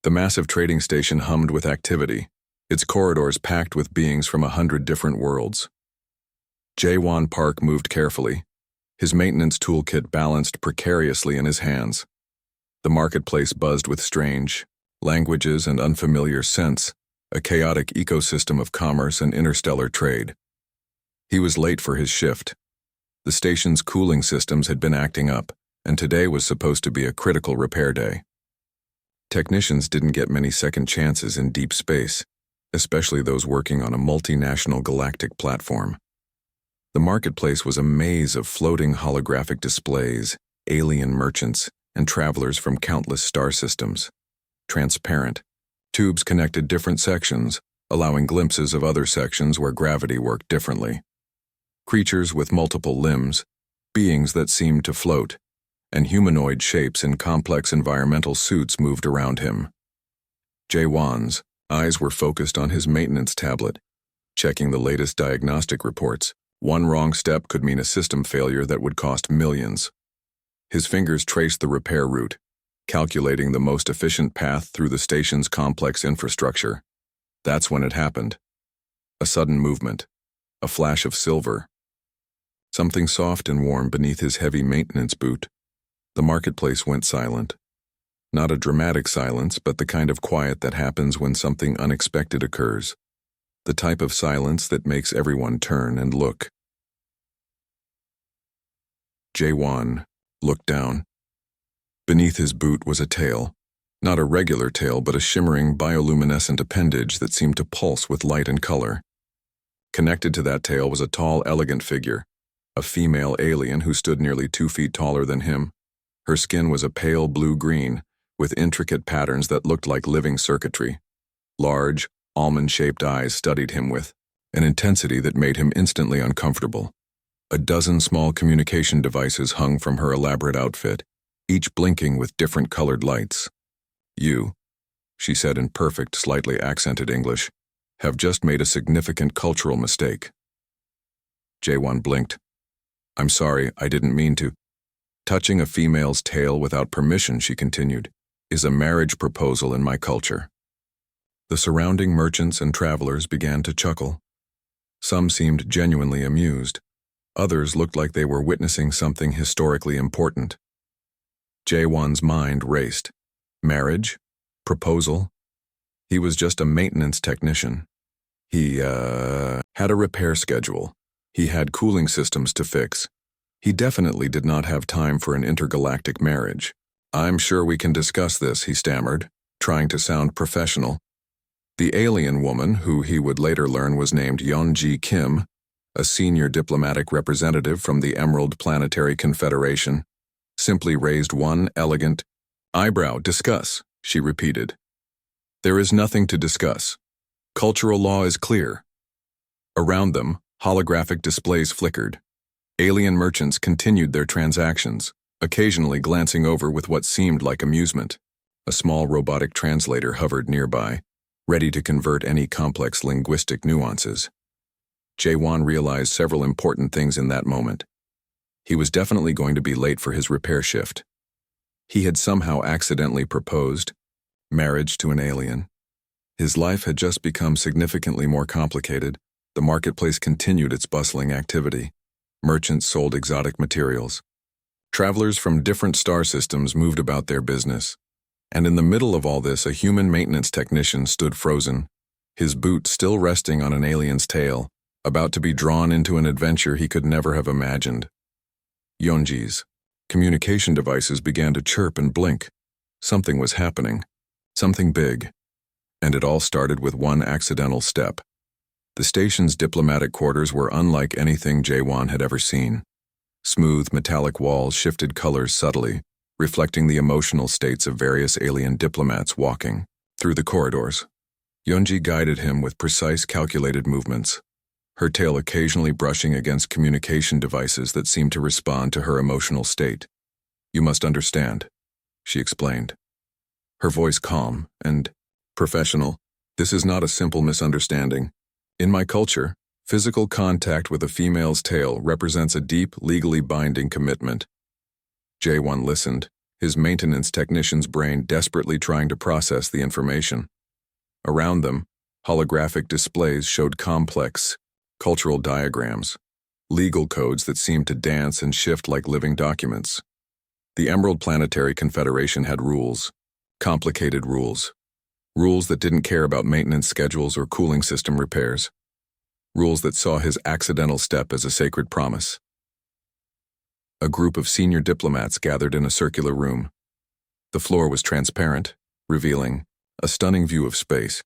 The massive trading station hummed with activity, its corridors packed with beings from 100 different worlds. Jaewon Park moved carefully, his maintenance toolkit balanced precariously in his hands. The marketplace buzzed with strange languages and unfamiliar scents, a chaotic ecosystem of commerce and interstellar trade. He was late for his shift. The station's cooling systems had been acting up, and today was supposed to be a critical repair day. Technicians didn't get many second chances in deep space, especially those working on a multinational galactic platform. The marketplace was a maze of floating holographic displays, alien merchants, and travelers from countless star systems. Transparent, tubes connected different sections, allowing glimpses of other sections where gravity worked differently. Creatures with multiple limbs, beings that seemed to float, and humanoid shapes in complex environmental suits moved around him. Jaewon's eyes were focused on his maintenance tablet, checking the latest diagnostic reports. One wrong step could mean a system failure that would cost millions. His fingers traced the repair route, calculating the most efficient path through the station's complex infrastructure. That's when it happened. A sudden movement, a flash of silver. Something soft and warm beneath his heavy maintenance boot. The marketplace went silent. Not a dramatic silence, but the kind of quiet that happens when something unexpected occurs. The type of silence that makes everyone turn and look. Jaewon looked down. Beneath his boot was a tail. Not a regular tail, but a shimmering bioluminescent appendage that seemed to pulse with light and color. Connected to that tail was a tall, elegant figure, a female alien who stood nearly 2 feet taller than him. Her skin was a pale blue-green, with intricate patterns that looked like living circuitry. Large, almond-shaped eyes studied him with an intensity that made him instantly uncomfortable. A dozen small communication devices hung from her elaborate outfit, each blinking with different colored lights. "You," she said in perfect, slightly accented English, "have just made a significant cultural mistake." Jaewon blinked. "I'm sorry, I didn't mean to." "Touching a female's tail without permission," she continued, "is a marriage proposal in my culture." The surrounding merchants and travelers began to chuckle. Some seemed genuinely amused. Others looked like they were witnessing something historically important. Jaewon's mind raced. Marriage? Proposal? He was just a maintenance technician. He, had a repair schedule. He had cooling systems to fix. He definitely did not have time for an intergalactic marriage. "I'm sure we can discuss this," he stammered, trying to sound professional. The alien woman, who he would later learn was named Yeonji Kim, a senior diplomatic representative from the Emerald Planetary Confederation, simply raised one elegant eyebrow. "Discuss," she repeated. "There is nothing to discuss. Cultural law is clear." Around them, holographic displays flickered. Alien merchants continued their transactions, occasionally glancing over with what seemed like amusement. A small robotic translator hovered nearby, ready to convert any complex linguistic nuances. Jaewon realized several important things in that moment. He was definitely going to be late for his repair shift. He had somehow accidentally proposed marriage to an alien. His life had just become significantly more complicated. The marketplace continued its bustling activity. Merchants sold exotic materials. Travelers from different star systems moved about their business. And in the middle of all this, a human maintenance technician stood frozen, his boot still resting on an alien's tail, about to be drawn into an adventure he could never have imagined. Yeonji's communication devices began to chirp and blink. Something was happening. Something big. And it all started with one accidental step. The station's diplomatic quarters were unlike anything Jaewon had ever seen. Smooth, metallic walls shifted colors subtly, reflecting the emotional states of various alien diplomats walking through the corridors. Yeonji guided him with precise, calculated movements, her tail occasionally brushing against communication devices that seemed to respond to her emotional state. "You must understand," she explained, her voice calm and professional. "This is not a simple misunderstanding. In my culture, physical contact with a female's tail represents a deep, legally binding commitment." Jaewon listened, his maintenance technician's brain desperately trying to process the information. Around them, holographic displays showed complex, cultural diagrams, legal codes that seemed to dance and shift like living documents. The Emerald Planetary Confederation had rules, complicated rules. Rules that didn't care about maintenance schedules or cooling system repairs. Rules that saw his accidental step as a sacred promise. A group of senior diplomats gathered in a circular room. The floor was transparent, revealing a stunning view of space,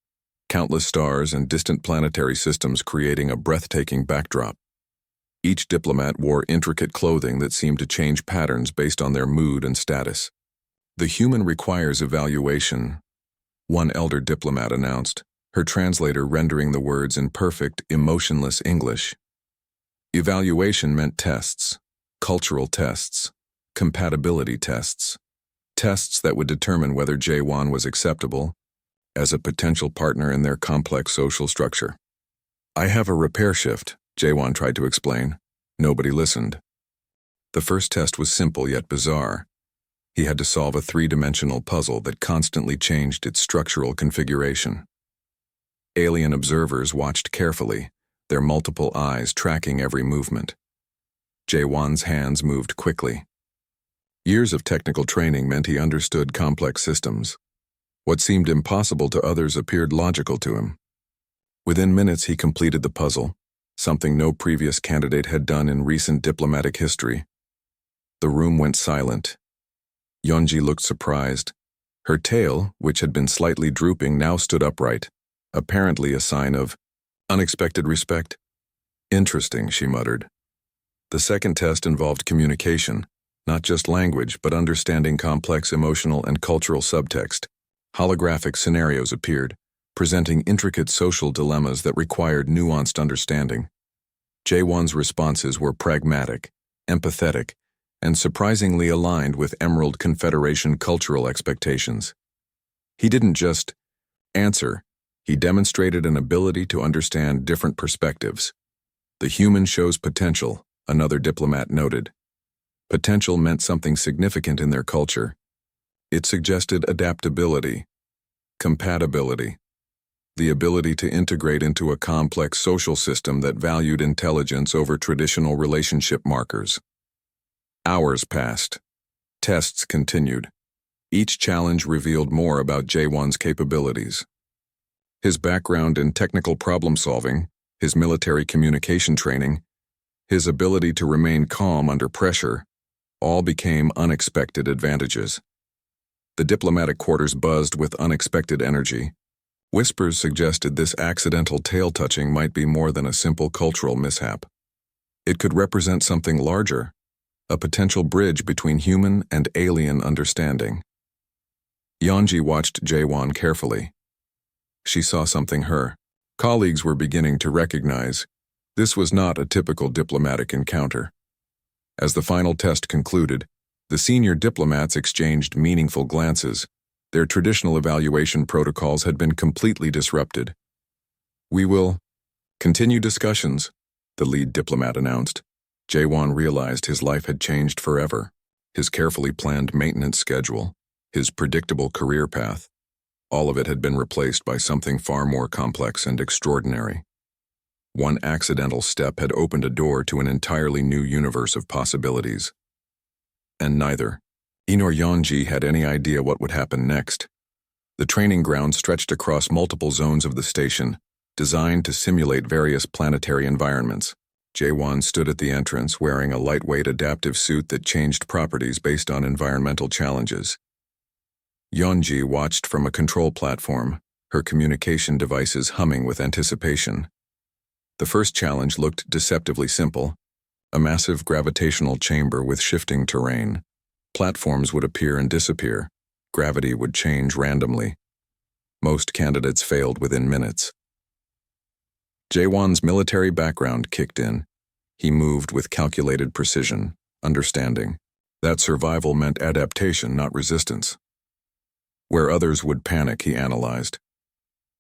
countless stars and distant planetary systems creating a breathtaking backdrop. Each diplomat wore intricate clothing that seemed to change patterns based on their mood and status. "The human requires evaluation," one elder diplomat announced, her translator rendering the words in perfect, emotionless English. Evaluation meant tests, cultural tests, compatibility tests, tests that would determine whether Jaewon was acceptable as a potential partner in their complex social structure. "I have a repair shift," Jaewon tried to explain. Nobody listened. The first test was simple yet bizarre. He had to solve a three-dimensional puzzle that constantly changed its structural configuration. Alien observers watched carefully, their multiple eyes tracking every movement. Jaewon's hands moved quickly. Years of technical training meant he understood complex systems. What seemed impossible to others appeared logical to him. Within minutes he completed the puzzle, something no previous candidate had done in recent diplomatic history. The room went silent. Yeonji looked surprised. Her tail, which had been slightly drooping, now stood upright, apparently a sign of unexpected respect. "Interesting," she muttered. The second test involved communication, not just language, but understanding complex emotional and cultural subtext. Holographic scenarios appeared, presenting intricate social dilemmas that required nuanced understanding. Jaewon's responses were pragmatic, empathetic, and surprisingly aligned with Emerald Confederation cultural expectations. He didn't just answer, he demonstrated an ability to understand different perspectives. "The human shows potential," another diplomat noted. Potential meant something significant in their culture. It suggested adaptability, compatibility, the ability to integrate into a complex social system that valued intelligence over traditional relationship markers. Hours passed. Tests continued. Each challenge revealed more about Jaewon's capabilities. His background in technical problem-solving, his military communication training, his ability to remain calm under pressure, all became unexpected advantages. The diplomatic quarters buzzed with unexpected energy. Whispers suggested this accidental tail-touching might be more than a simple cultural mishap. It could represent something larger, a potential bridge between human and alien understanding. Yeonji watched Jaewon carefully. She saw something her colleagues were beginning to recognize. This was not a typical diplomatic encounter. As the final test concluded, the senior diplomats exchanged meaningful glances. Their traditional evaluation protocols had been completely disrupted. "We will continue discussions," the lead diplomat announced. Jaewon realized his life had changed forever. His carefully planned maintenance schedule, his predictable career path, all of it had been replaced by something far more complex and extraordinary. One accidental step had opened a door to an entirely new universe of possibilities. And neither he nor Yeonji had any idea what would happen next. The training ground stretched across multiple zones of the station, designed to simulate various planetary environments. Jaewon stood at the entrance wearing a lightweight adaptive suit that changed properties based on environmental challenges. Yeonji watched from a control platform, her communication devices humming with anticipation. The first challenge looked deceptively simple, a massive gravitational chamber with shifting terrain. Platforms would appear and disappear. Gravity would change randomly. Most candidates failed within minutes. Jaewon's military background kicked in. He moved with calculated precision, understanding that survival meant adaptation, not resistance. Where others would panic, he analyzed.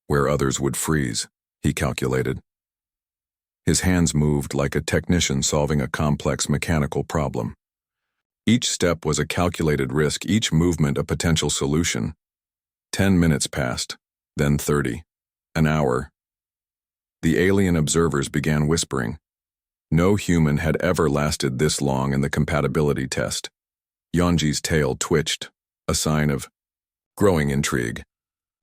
Where others would freeze, he calculated. His hands moved like a technician solving a complex mechanical problem. Each step was a calculated risk, each movement a potential solution. 10 minutes passed, then 30, an hour. The alien observers began whispering. No human had ever lasted this long in the compatibility test. Yonji's tail twitched, a sign of growing intrigue.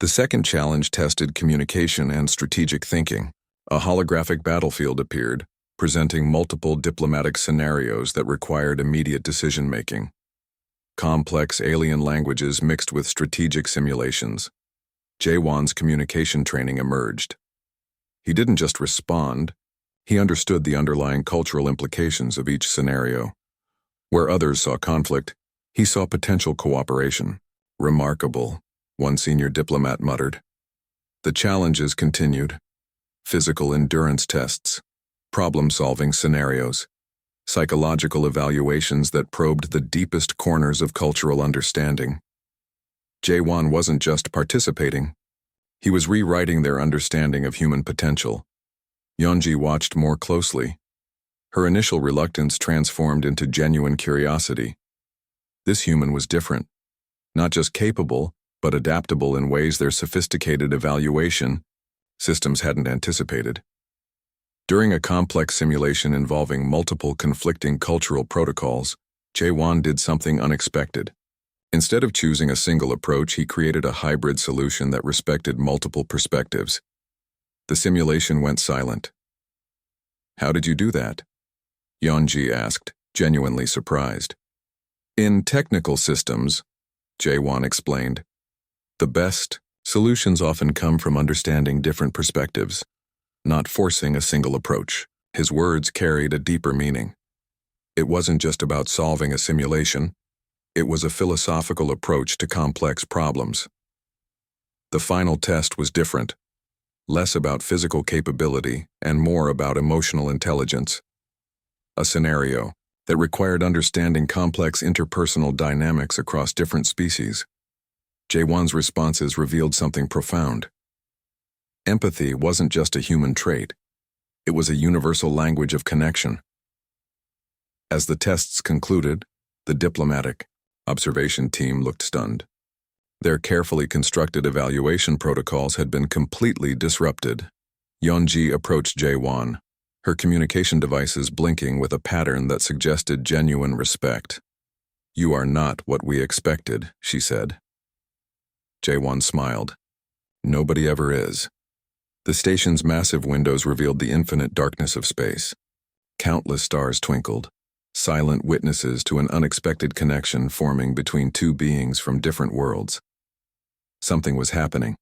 The second challenge tested communication and strategic thinking. A holographic battlefield appeared, presenting multiple diplomatic scenarios that required immediate decision-making. Complex alien languages mixed with strategic simulations. Jaewon's communication training emerged. He didn't just respond, he understood the underlying cultural implications of each scenario. Where others saw conflict, he saw potential cooperation. Remarkable, one senior diplomat muttered. The challenges continued. Physical endurance tests, problem-solving scenarios, psychological evaluations that probed the deepest corners of cultural understanding. Jaewon wasn't just participating, he was rewriting their understanding of human potential. Yeonji watched more closely. Her initial reluctance transformed into genuine curiosity. This human was different, not just capable, but adaptable in ways their sophisticated evaluation systems hadn't anticipated. During a complex simulation involving multiple conflicting cultural protocols, Jaewon did something unexpected. Instead of choosing a single approach, he created a hybrid solution that respected multiple perspectives. The simulation went silent. "How did you do that?" Yeonji asked, genuinely surprised. "In technical systems," Jaewon explained, "the best solutions often come from understanding different perspectives, not forcing a single approach." His words carried a deeper meaning. It wasn't just about solving a simulation, it was a philosophical approach to complex problems. The final test was different, less about physical capability and more about emotional intelligence. A scenario that required understanding complex interpersonal dynamics across different species. Jaewon's responses revealed something profound. Empathy wasn't just a human trait, it was a universal language of connection. As the tests concluded, the diplomatic observation team looked stunned. Their carefully constructed evaluation protocols had been completely disrupted. Yeonji approached Jaewon, her communication devices blinking with a pattern that suggested genuine respect. "You are not what we expected," she said. Jaewon smiled. "Nobody ever is." The station's massive windows revealed the infinite darkness of space. Countless stars twinkled, silent witnesses to an unexpected connection forming between two beings from different worlds. Something was happening.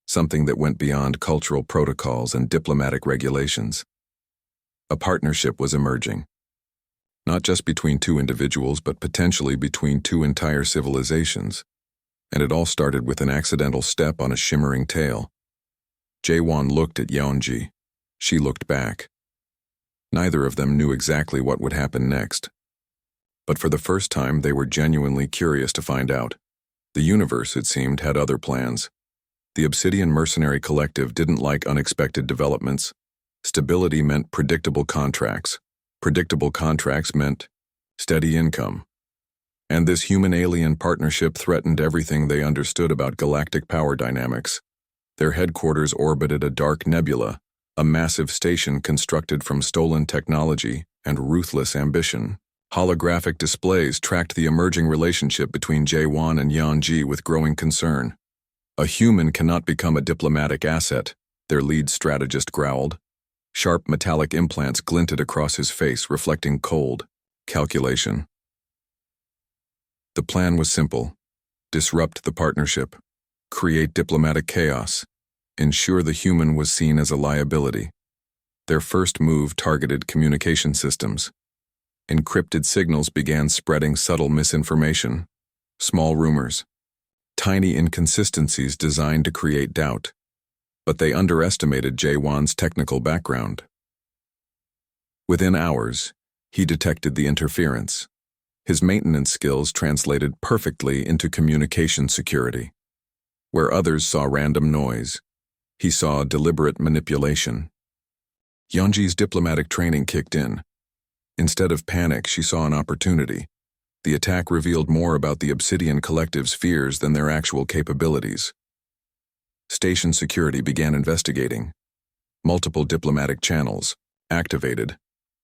Something that went beyond cultural protocols and diplomatic regulations. A partnership was emerging. Not just between two individuals, but potentially between two entire civilizations. And it all started with an accidental step on a shimmering tail. Jaewon looked at Yeonji. She looked back. Neither of them knew exactly what would happen next. But for the first time, they were genuinely curious to find out. The universe, it seemed, had other plans. The Obsidian Mercenary Collective didn't like unexpected developments. Stability meant predictable contracts. Predictable contracts meant steady income. And this human-alien partnership threatened everything they understood about galactic power dynamics. Their headquarters orbited a dark nebula, a massive station constructed from stolen technology and ruthless ambition. Holographic displays tracked the emerging relationship between Jaewon and Yeonji with growing concern. "A human cannot become a diplomatic asset," their lead strategist growled. Sharp metallic implants glinted across his face, reflecting cold calculation. The plan was simple: disrupt the partnership, create diplomatic chaos, ensure the human was seen as a liability. Their first move targeted communication systems. Encrypted signals began spreading subtle misinformation, small rumors, tiny inconsistencies designed to create doubt. But they underestimated Jaewon's technical background. Within hours, he detected the interference. His maintenance skills translated perfectly into communication security. Where others saw random noise, he saw deliberate manipulation. Yeonji's diplomatic training kicked in. Instead of panic, she saw an opportunity. The attack revealed more about the Obsidian Collective's fears than their actual capabilities. Station security began investigating. Multiple diplomatic channels activated.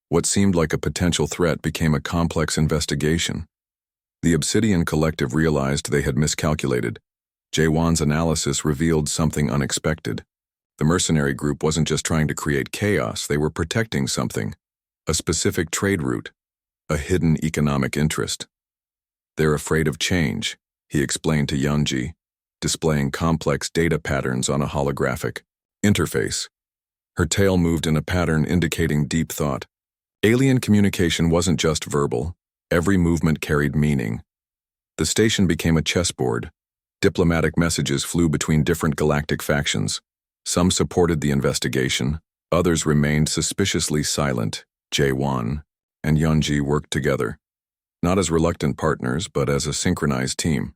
What seemed like a potential threat became a complex investigation. The Obsidian Collective realized they had miscalculated. Jaewon's analysis revealed something unexpected. The mercenary group wasn't just trying to create chaos, they were protecting something. A specific trade route. A hidden economic interest. They're afraid of change, he explained to Yeonji, displaying complex data patterns on a holographic interface. Her tail moved in a pattern indicating deep thought. Alien communication wasn't just verbal. Every movement carried meaning. The station became a chessboard. Diplomatic messages flew between different galactic factions. Some supported the investigation, others remained suspiciously silent. Jaewon and Yeonji worked together, not as reluctant partners, but as a synchronized team.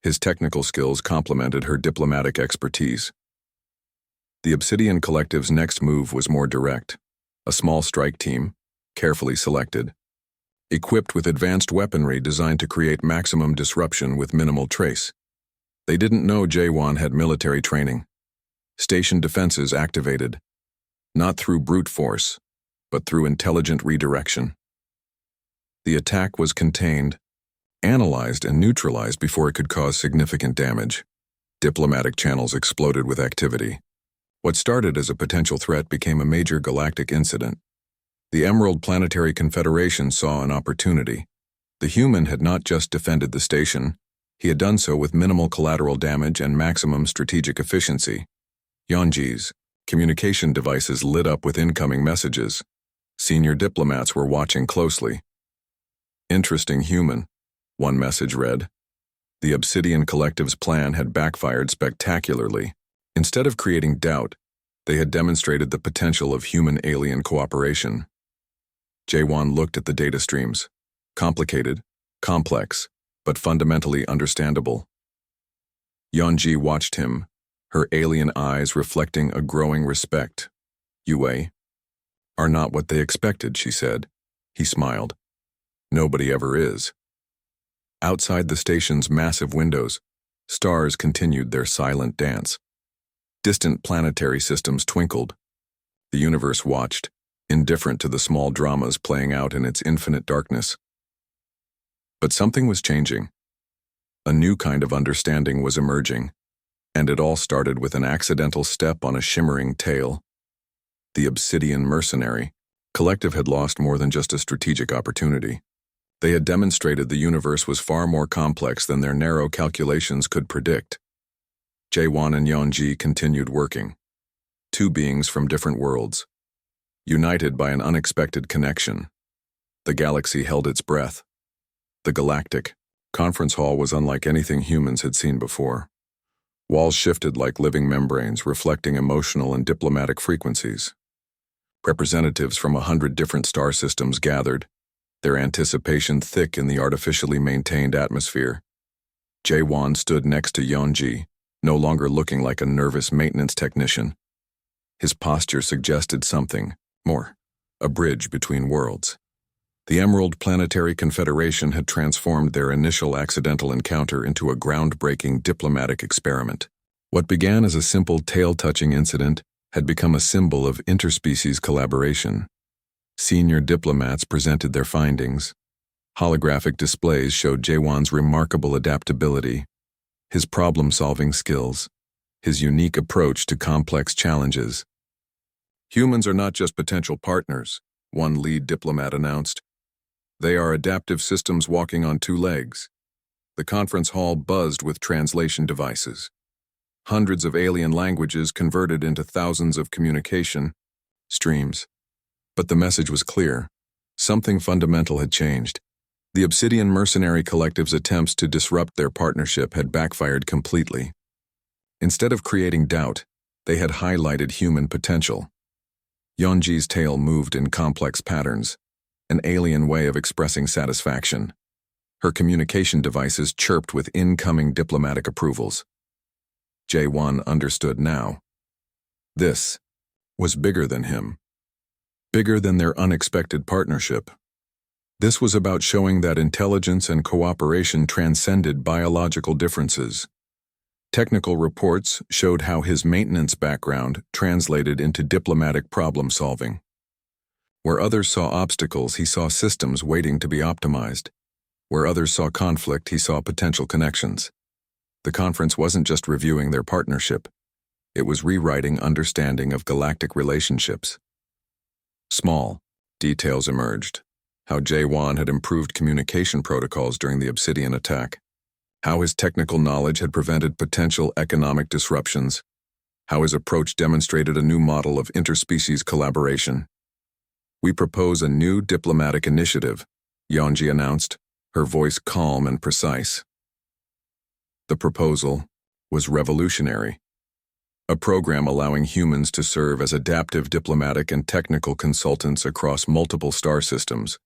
His technical skills complemented her diplomatic expertise. The Obsidian Collective's next move was more direct. A small strike team, carefully selected, equipped with advanced weaponry designed to create maximum disruption with minimal trace. They didn't know Jaewon had military training. Station defenses activated, not through brute force, but through intelligent redirection. The attack was contained, analyzed, and neutralized before it could cause significant damage. Diplomatic channels exploded with activity. What started as a potential threat became a major galactic incident. The Emerald Planetary Confederation saw an opportunity. The human had not just defended the station, he had done so with minimal collateral damage and maximum strategic efficiency. Yeonji's communication devices lit up with incoming messages. Senior diplomats were watching closely. Interesting human, one message read. The Obsidian Collective's plan had backfired spectacularly. Instead of creating doubt, they had demonstrated the potential of human-alien cooperation. Jaewon looked at the data streams. Complicated, complex, but fundamentally understandable. Yeonji watched him, her alien eyes reflecting a growing respect. "You are not what they expected," she said. He smiled. "Nobody ever is." Outside the station's massive windows, stars continued their silent dance. Distant planetary systems twinkled. The universe watched, indifferent to the small dramas playing out in its infinite darkness. But something was changing. A new kind of understanding was emerging, and it all started with an accidental step on a shimmering tail. The Obsidian Mercenary Collective had lost more than just a strategic opportunity. They had demonstrated the universe was far more complex than their narrow calculations could predict. Jaewon and Yeonji continued working. Two beings from different worlds, united by an unexpected connection. The galaxy held its breath. The galactic conference hall was unlike anything humans had seen before. Walls shifted like living membranes, reflecting emotional and diplomatic frequencies. Representatives from 100 different star systems gathered, their anticipation thick in the artificially maintained atmosphere. Jaewon stood next to Yeonji, no longer looking like a nervous maintenance technician. His posture suggested something more, a bridge between worlds. The Emerald Planetary Confederation had transformed their initial accidental encounter into a groundbreaking diplomatic experiment. What began as a simple tail-touching incident had become a symbol of interspecies collaboration. Senior diplomats presented their findings. Holographic displays showed Jaewon's remarkable adaptability, his problem-solving skills, his unique approach to complex challenges. "Humans are not just potential partners," one lead diplomat announced. "They are adaptive systems walking on two legs." The conference hall buzzed with translation devices. Hundreds of alien languages converted into thousands of communication streams. But the message was clear. Something fundamental had changed. The Obsidian Mercenary Collective's attempts to disrupt their partnership had backfired completely. Instead of creating doubt, they had highlighted human potential. Yeonji's tail moved in complex patterns, an alien way of expressing satisfaction. Her communication devices chirped with incoming diplomatic approvals. Jaewon understood now. This was bigger than him. Bigger than their unexpected partnership. This was about showing that intelligence and cooperation transcended biological differences. Technical reports showed how his maintenance background translated into diplomatic problem-solving. Where others saw obstacles, he saw systems waiting to be optimized. Where others saw conflict, he saw potential connections. The conference wasn't just reviewing their partnership. It was rewriting understanding of galactic relationships. Small details emerged. How J1 had improved communication protocols during the Obsidian attack. How his technical knowledge had prevented potential economic disruptions. How his approach demonstrated a new model of interspecies collaboration. "We propose a new diplomatic initiative," Yonji announced, her voice calm and precise. The proposal was revolutionary. A program allowing humans to serve as adaptive diplomatic and technical consultants across multiple star systems.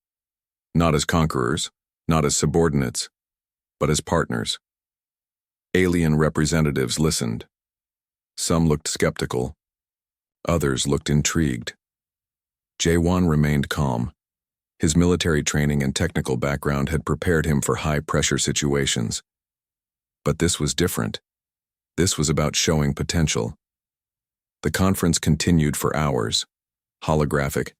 Not as conquerors, not as subordinates, but as partners. Alien representatives listened. Some looked skeptical. Others looked intrigued. J1 remained calm. His military training and technical background had prepared him for high-pressure situations. But this was different. This was about showing potential. The conference continued for hours. Holographic.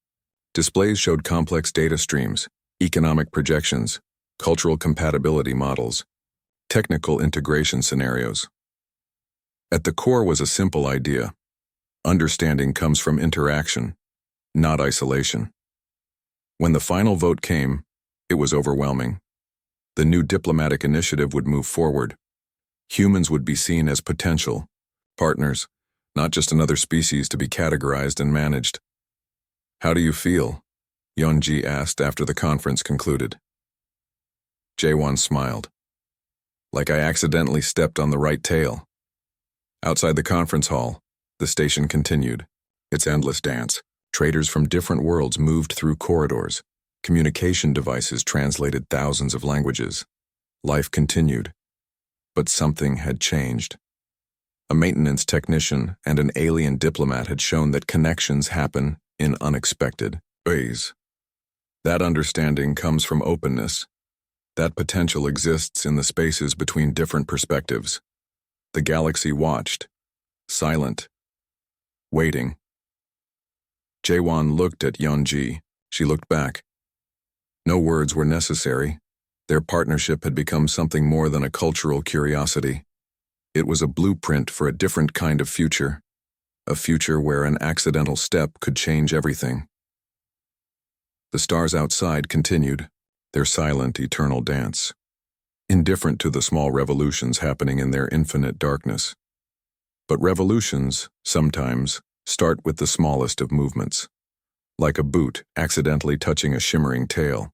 Displays showed complex data streams, economic projections, cultural compatibility models, technical integration scenarios. At the core was a simple idea. Understanding comes from interaction, not isolation. When the final vote came, it was overwhelming. The new diplomatic initiative would move forward. Humans would be seen as potential partners, not just another species to be categorized and managed. "How do you feel?" Yonji asked after the conference concluded. J1 smiled. "Like I accidentally stepped on the right tail." Outside the conference hall, the station continued. Its endless dance. Traders from different worlds moved through corridors. Communication devices translated thousands of languages. Life continued. But something had changed. A maintenance technician and an alien diplomat had shown that connections happen in unexpected ways. That understanding comes from openness. That potential exists in the spaces between different perspectives. The galaxy watched, silent, waiting. J1 looked at Yonji. She looked back. No words were necessary. Their partnership had become something more than a cultural curiosity. It was a blueprint for a different kind of future. A future where an accidental step could change everything. The stars outside continued, their silent, eternal dance, indifferent to the small revolutions happening in their infinite darkness. But revolutions, sometimes, start with the smallest of movements, like a boot accidentally touching a shimmering tail.